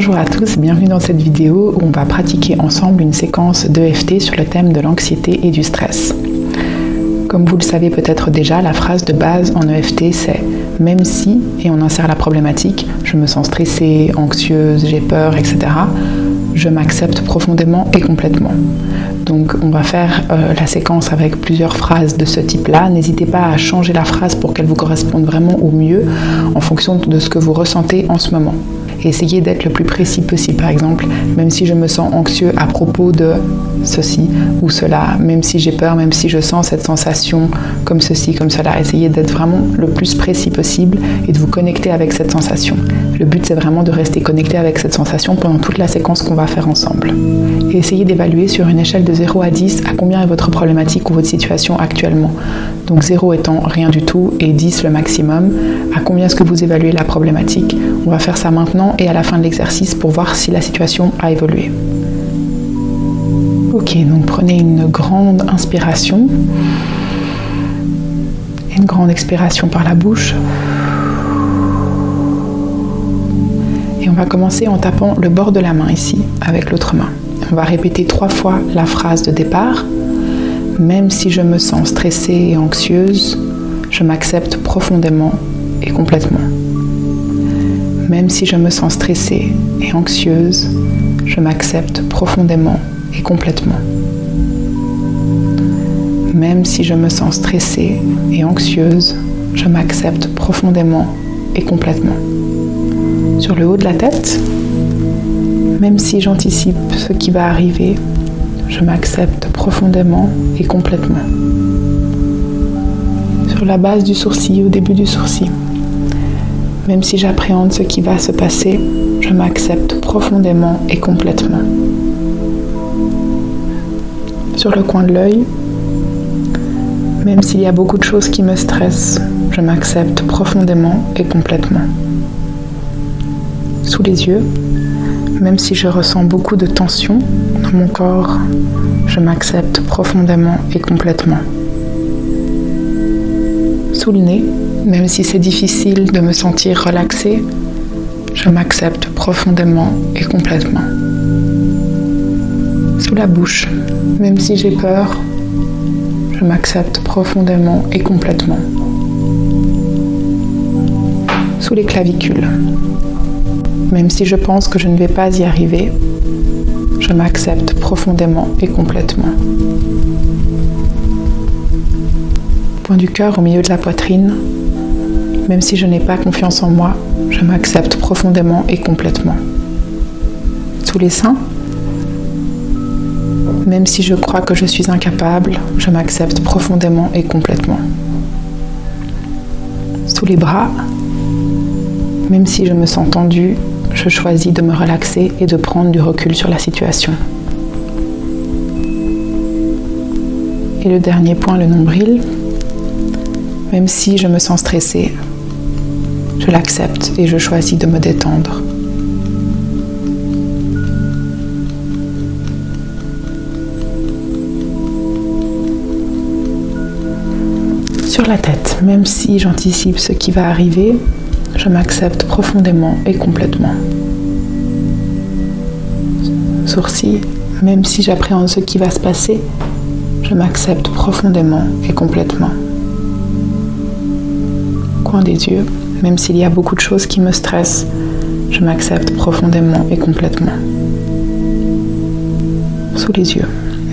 Bonjour à tous, bienvenue dans cette vidéo où on va pratiquer ensemble une séquence d'EFT sur le thème de l'anxiété et du stress. Comme vous le savez peut-être déjà, la phrase de base en EFT c'est « même si » et on insère la problématique « je me sens stressée, anxieuse, j'ai peur, etc. » je m'accepte profondément et complètement. Donc on va faire la séquence avec plusieurs phrases de ce type-là. N'hésitez pas à changer la phrase pour qu'elle vous corresponde vraiment au mieux en fonction de ce que vous ressentez en ce moment. Et essayez d'être le plus précis possible. Par exemple, même si je me sens anxieux à propos de ceci ou cela, même si j'ai peur, même si je sens cette sensation comme ceci, comme cela, essayez d'être vraiment le plus précis possible et de vous connecter avec cette sensation. Le but, c'est vraiment de rester connecté avec cette sensation pendant toute la séquence qu'on va faire ensemble. Et essayez d'évaluer sur une échelle de 0 à 10 à combien est votre problématique ou votre situation actuellement. Donc 0 étant rien du tout et 10 le maximum. À combien est-ce que vous évaluez la problématique? On va faire ça maintenant et à la fin de l'exercice pour voir si la situation a évolué. Ok, donc prenez une grande inspiration. Une grande expiration par la bouche. Et on va commencer en tapant le bord de la main ici, avec l'autre main. On va répéter 3 fois la phrase de départ. Même si je me sens stressée et anxieuse, je m'accepte profondément et complètement. Même si je me sens stressée et anxieuse, je m'accepte profondément et complètement. Même si je me sens stressée et anxieuse, je m'accepte profondément et complètement. Sur le haut de la tête, même si j'anticipe ce qui va arriver, je m'accepte profondément et complètement. Sur la base du sourcil, au début du sourcil, même si j'appréhende ce qui va se passer, je m'accepte profondément et complètement. Sur le coin de l'œil, même s'il y a beaucoup de choses qui me stressent, je m'accepte profondément et complètement. Sous les yeux, même si je ressens beaucoup de tension dans mon corps, je m'accepte profondément et complètement. Sous le nez, même si c'est difficile de me sentir relaxée, je m'accepte profondément et complètement. Sous la bouche, même si j'ai peur, je m'accepte profondément et complètement. Sous les clavicules, même si je pense que je ne vais pas y arriver, je m'accepte profondément et complètement. Point du cœur au milieu de la poitrine, même si je n'ai pas confiance en moi, je m'accepte profondément et complètement. Sous les seins, même si je crois que je suis incapable, je m'accepte profondément et complètement. Sous les bras, même si je me sens tendue, je choisis de me relaxer et de prendre du recul sur la situation. Et le dernier point, le nombril, même si je me sens stressée, je l'accepte et je choisis de me détendre. Sur la tête, même si j'anticipe ce qui va arriver, je m'accepte profondément et complètement. Sourcils, même si j'appréhende ce qui va se passer, je m'accepte profondément et complètement. Coin des yeux, même s'il y a beaucoup de choses qui me stressent, je m'accepte profondément et complètement. Sous les yeux,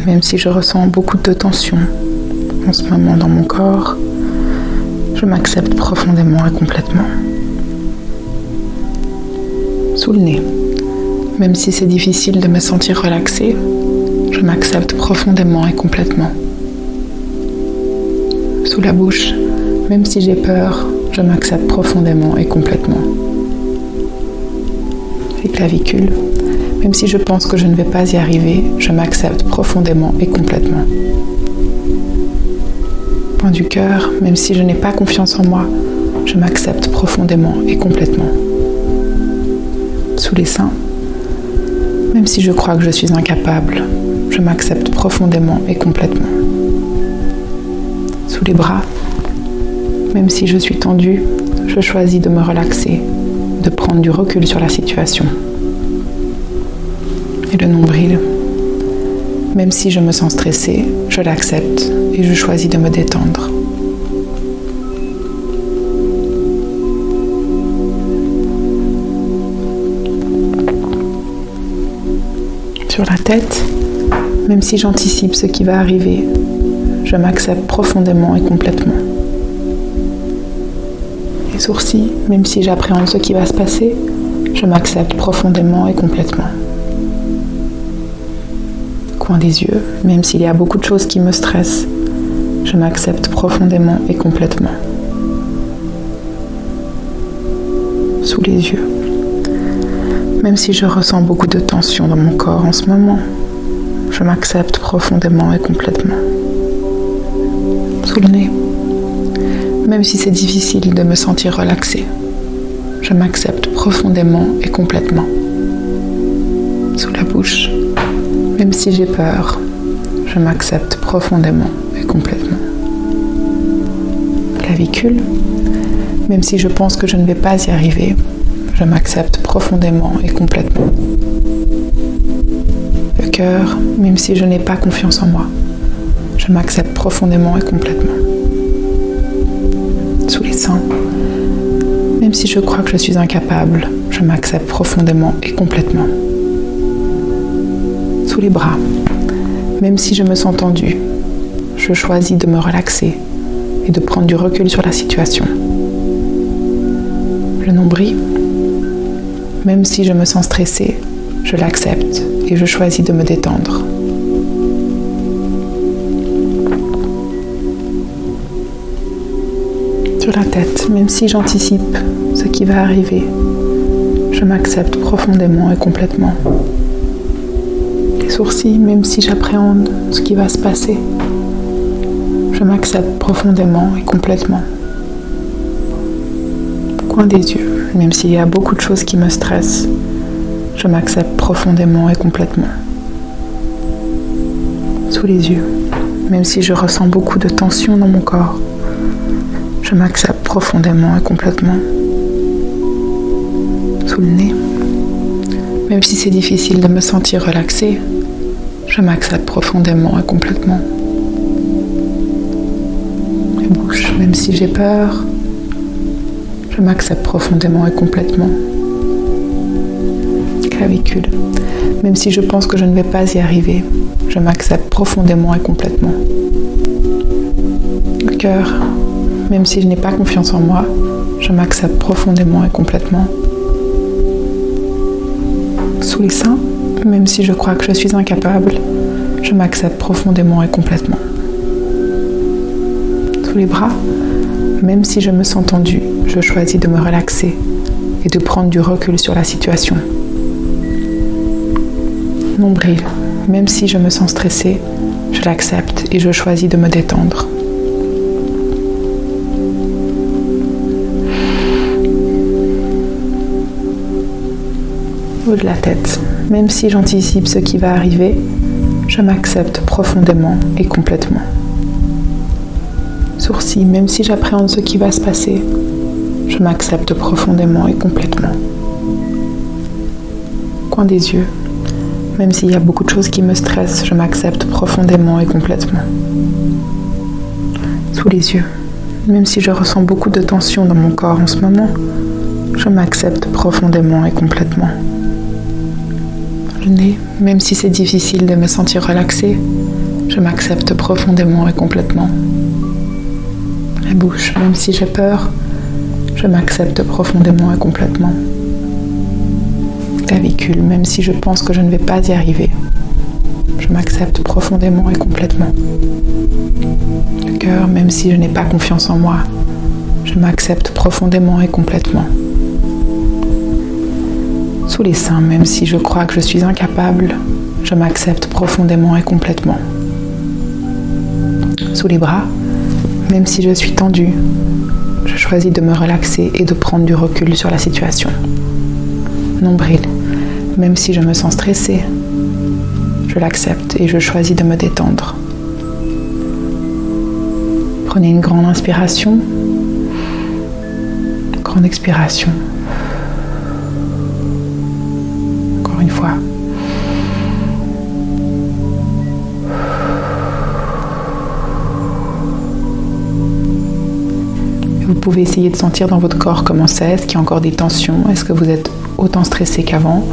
même si je ressens beaucoup de tension en ce moment dans mon corps, je m'accepte profondément et complètement. Sous le nez, même si c'est difficile de me sentir relaxée, je m'accepte profondément et complètement. Sous la bouche, même si j'ai peur, je m'accepte profondément et complètement. Les clavicules, même si je pense que je ne vais pas y arriver, je m'accepte profondément et complètement. Point du cœur, même si je n'ai pas confiance en moi, je m'accepte profondément et complètement. Sous les seins, même si je crois que je suis incapable, je m'accepte profondément et complètement. Sous les bras, même si je suis tendue, je choisis de me relaxer, de prendre du recul sur la situation. et le nombril. Même si je me sens stressée, je l'accepte et je choisis de me détendre. Sur la tête, même si j'anticipe ce qui va arriver, je m'accepte profondément et complètement. Les sourcils, même si j'appréhende ce qui va se passer, je m'accepte profondément et complètement. Coin des yeux, même s'il y a beaucoup de choses qui me stressent, je m'accepte profondément et complètement. Sous les yeux, même si je ressens beaucoup de tension dans mon corps en ce moment, je m'accepte profondément et complètement. Sous le nez, même si c'est difficile de me sentir relaxée, je m'accepte profondément et complètement. Sous la bouche, même si j'ai peur, je m'accepte profondément et complètement. Clavicule, même si je pense que je ne vais pas y arriver, je m'accepte profondément et complètement. Le cœur, même si je n'ai pas confiance en moi, je m'accepte profondément et complètement. Sous les seins, même si je crois que je suis incapable, je m'accepte profondément et complètement. Sous les bras, même si je me sens tendue, je choisis de me relaxer et de prendre du recul sur la situation. Le nombril, même si je me sens stressée, je l'accepte et je choisis de me détendre. Sur la tête, même si j'anticipe ce qui va arriver, je m'accepte profondément et complètement. Les sourcils, même si j'appréhende ce qui va se passer, je m'accepte profondément et complètement. Coin des yeux, même s'il y a beaucoup de choses qui me stressent, je m'accepte profondément et complètement. Sous les yeux, même si je ressens beaucoup de tension dans mon corps, je m'accepte profondément et complètement. Sous le nez, même si c'est difficile de me sentir relaxée, je m'accepte profondément et complètement. La bouche, même si j'ai peur, je m'accepte profondément et complètement. Clavicule, même si je pense que je ne vais pas y arriver, je m'accepte profondément et complètement. Le cœur, même si je n'ai pas confiance en moi, je m'accepte profondément et complètement. Sous les seins, même si je crois que je suis incapable, je m'accepte profondément et complètement. Sous les bras, même si je me sens tendue, je choisis de me relaxer et de prendre du recul sur la situation. Nombril, même si je me sens stressée, je l'accepte et je choisis de me détendre. Au haut de la tête, même si j'anticipe ce qui va arriver, je m'accepte profondément et complètement. Sourcils, même si j'appréhende ce qui va se passer, je m'accepte profondément et complètement. Coin des yeux, même s'il y a beaucoup de choses qui me stressent, je m'accepte profondément et complètement. Sous les yeux, même si je ressens beaucoup de tension dans mon corps en ce moment, je m'accepte profondément et complètement. Le nez, même si c'est difficile de me sentir relaxée, je m'accepte profondément et complètement. La bouche, même si j'ai peur, je m'accepte profondément et complètement. Clavicule, même si je pense que je ne vais pas y arriver, je m'accepte profondément et complètement. Le cœur, même si je n'ai pas confiance en moi, je m'accepte profondément et complètement. Sous les seins, même si je crois que je suis incapable, je m'accepte profondément et complètement. Sous les bras, même si je suis tendue, je choisis de me relaxer et de prendre du recul sur la situation. Nombril, même si je me sens stressée, je l'accepte et je choisis de me détendre. Prenez une grande inspiration, grande expiration. Encore une fois. pouvez essayer de sentir dans votre corps comment c'est, est-ce qu'il y a encore des tensions, est-ce que vous êtes autant stressé qu'avant.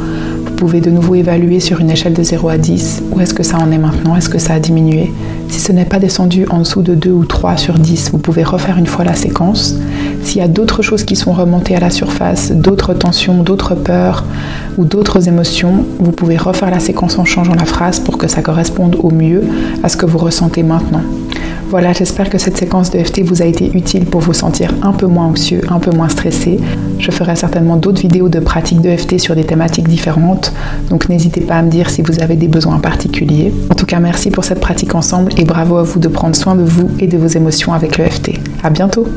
Vous pouvez de nouveau évaluer sur une échelle de 0 à 10, où est-ce que ça en est maintenant, est-ce que ça a diminué. Si ce n'est pas descendu en dessous de 2 ou 3 sur 10, vous pouvez refaire une fois la séquence. S'il y a d'autres choses qui sont remontées à la surface, d'autres tensions, d'autres peurs ou d'autres émotions, vous pouvez refaire la séquence en changeant la phrase pour que ça corresponde au mieux à ce que vous ressentez maintenant. Voilà, j'espère que cette séquence de EFT vous a été utile pour vous sentir un peu moins anxieux, un peu moins stressé. Je ferai certainement d'autres vidéos de pratique de EFT sur des thématiques différentes, donc n'hésitez pas à me dire si vous avez des besoins particuliers. En tout cas, merci pour cette pratique ensemble et bravo à vous de prendre soin de vous et de vos émotions avec l'EFT. À bientôt!